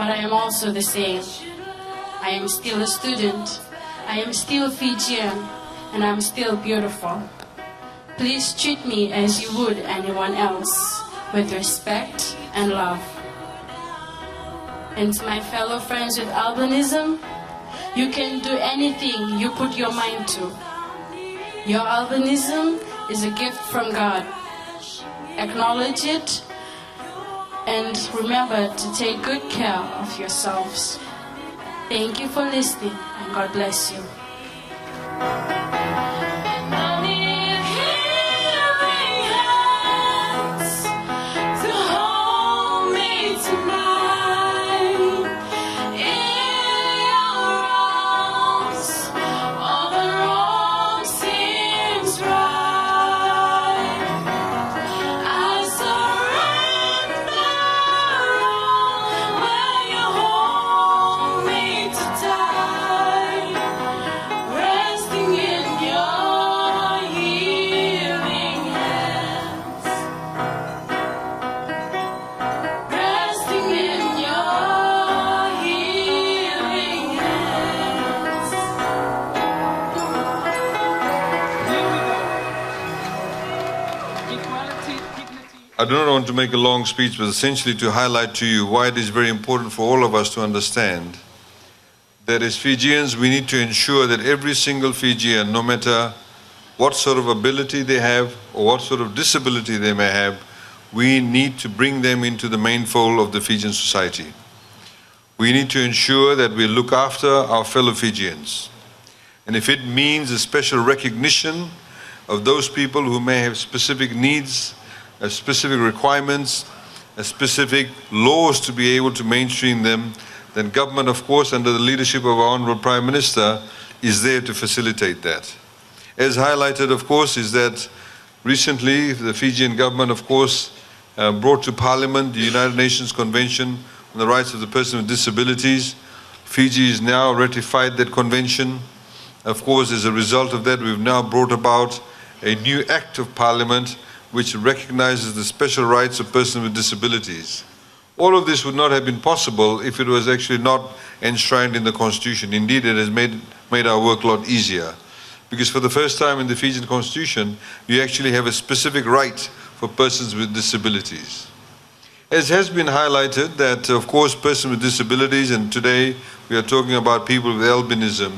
but I am also the same. I am still a student, I am still Fijian, and I'm still beautiful. Please treat me as you would anyone else, with respect and love. And to my fellow friends with albinism, you can do anything you put your mind to. Your albinism is a gift from God. Acknowledge it and remember to take good care of yourselves. Thank you for listening and God bless you. I do not want to make a long speech, but essentially to highlight to you why it is very important for all of us to understand that as Fijians, we need to ensure that every single Fijian, no matter what sort of ability they have or what sort of disability they may have, we need to bring them into the main fold of the Fijian society. We need to ensure that we look after our fellow Fijians. And if it means a special recognition of those people who may have specific needs, specific requirements, specific laws to be able to mainstream them, then government, of course, under the leadership of our Honourable Prime Minister, is there to facilitate that. As highlighted, of course, is that recently the Fijian Government, of course, brought to Parliament the United Nations Convention on the Rights of the Person with Disabilities. Fiji has now ratified that convention. Of course, as a result of that, we've now brought about a new Act of Parliament which recognizes the special rights of persons with disabilities. All of this would not have been possible if it was actually not enshrined in the Constitution. Indeed, it has made our work a lot easier. Because for the first time in the Fijian Constitution, you actually have a specific right for persons with disabilities. As has been highlighted that, of course, persons with disabilities, and today we are talking about people with albinism,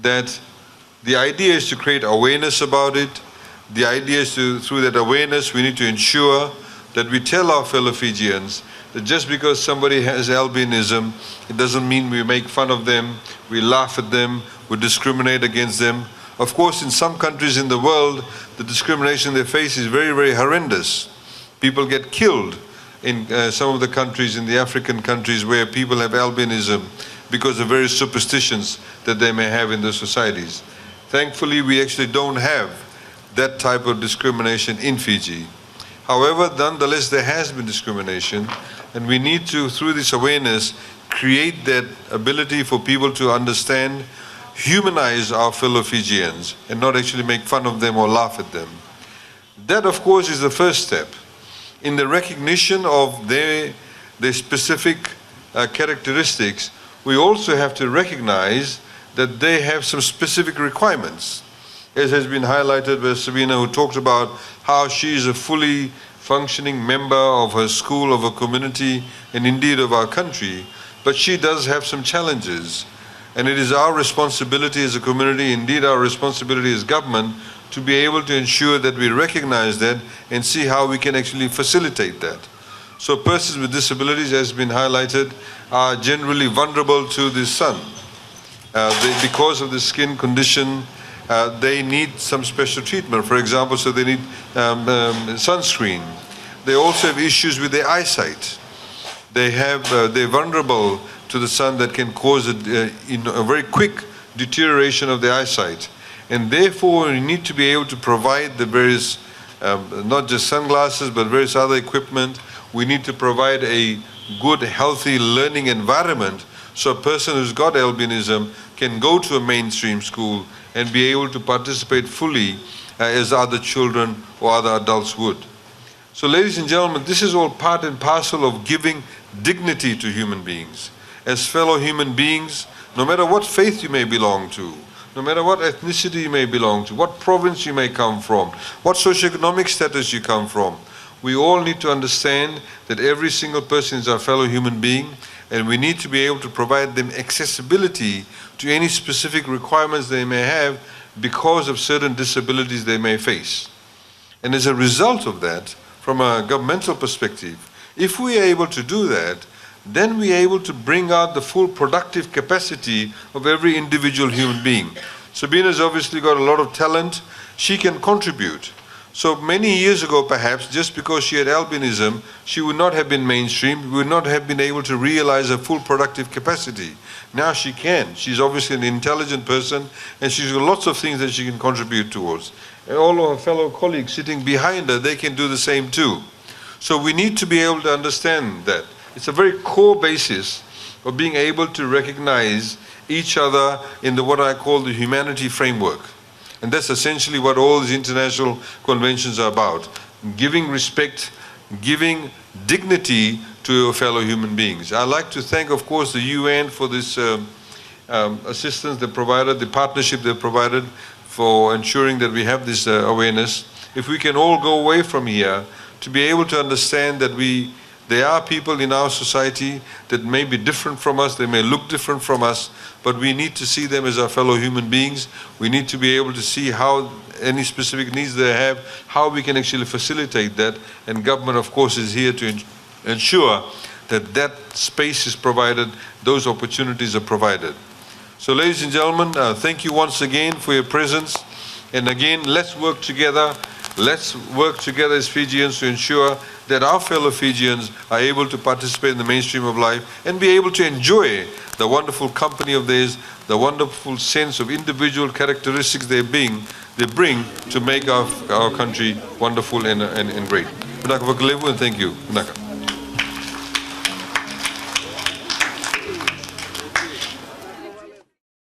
that the idea is to create awareness about it. The idea is through that awareness, we need to ensure that we tell our fellow Fijians that just because somebody has albinism, it doesn't mean we make fun of them, we laugh at them, we discriminate against them. Of course, in some countries in the world, the discrimination they face is very, very horrendous. People get killed in some of the countries, in the African countries where people have albinism because of various superstitions that they may have in their societies. Thankfully, we actually don't have that type of discrimination in Fiji. However, nonetheless, there has been discrimination, and we need to, through this awareness, create that ability for people to understand, humanize our fellow Fijians, and not actually make fun of them or laugh at them. That, of course, is the first step. In the recognition of their specific characteristics, we also have to recognize that they have some specific requirements. As has been highlighted by Sabina, who talked about how she is a fully functioning member of her school, of her community, and indeed of our country, but she does have some challenges. And it is our responsibility as a community, indeed our responsibility as government, to be able to ensure that we recognize that and see how we can actually facilitate that. So persons with disabilities, as has been highlighted, are generally vulnerable to the sun. Because of the skin condition, they need some special treatment. For example, so they need sunscreen. They also have issues with their eyesight. They're vulnerable to the sun that can cause a very quick deterioration of their eyesight. And therefore, we need to be able to provide the various, not just sunglasses, but various other equipment. We need to provide a good, healthy learning environment so a person who's got albinism can go to a mainstream school and be able to participate fully as other children or other adults would. So ladies and gentlemen, this is all part and parcel of giving dignity to human beings. As fellow human beings, no matter what faith you may belong to, no matter what ethnicity you may belong to, what province you may come from, what socioeconomic status you come from, we all need to understand that every single person is our fellow human being, and we need to be able to provide them accessibility to any specific requirements they may have because of certain disabilities they may face. And as a result of that, from a governmental perspective, if we are able to do that, then we are able to bring out the full productive capacity of every individual human being. Sabina's obviously got a lot of talent. She can contribute. So many years ago, perhaps, just because she had albinism, she would not have been mainstream, would not have been able to realize her full productive capacity. Now she can. She's obviously an intelligent person, and she's got lots of things that she can contribute towards. And all of her fellow colleagues sitting behind her, they can do the same too. So we need to be able to understand that. It's a very core basis of being able to recognize each other in what I call the humanity framework. And that's essentially what all these international conventions are about. Giving respect, giving dignity to your fellow human beings. I'd like to thank, of course, the UN for this assistance they provided, the partnership they provided for ensuring that we have this awareness. If we can all go away from here to be able to understand that there are people in our society that may be different from us, they may look different from us, but we need to see them as our fellow human beings. We need to be able to see how any specific needs they have, how we can actually facilitate that, and government, of course, is here to ensure that that space is provided, those opportunities are provided. So ladies and gentlemen, thank you once again for your presence, and again, let's work together. Let's work together as Fijians to ensure that our fellow Fijians are able to participate in the mainstream of life and be able to enjoy the wonderful company of theirs, the wonderful sense of individual characteristics they bring to make our country wonderful and great. And thank you.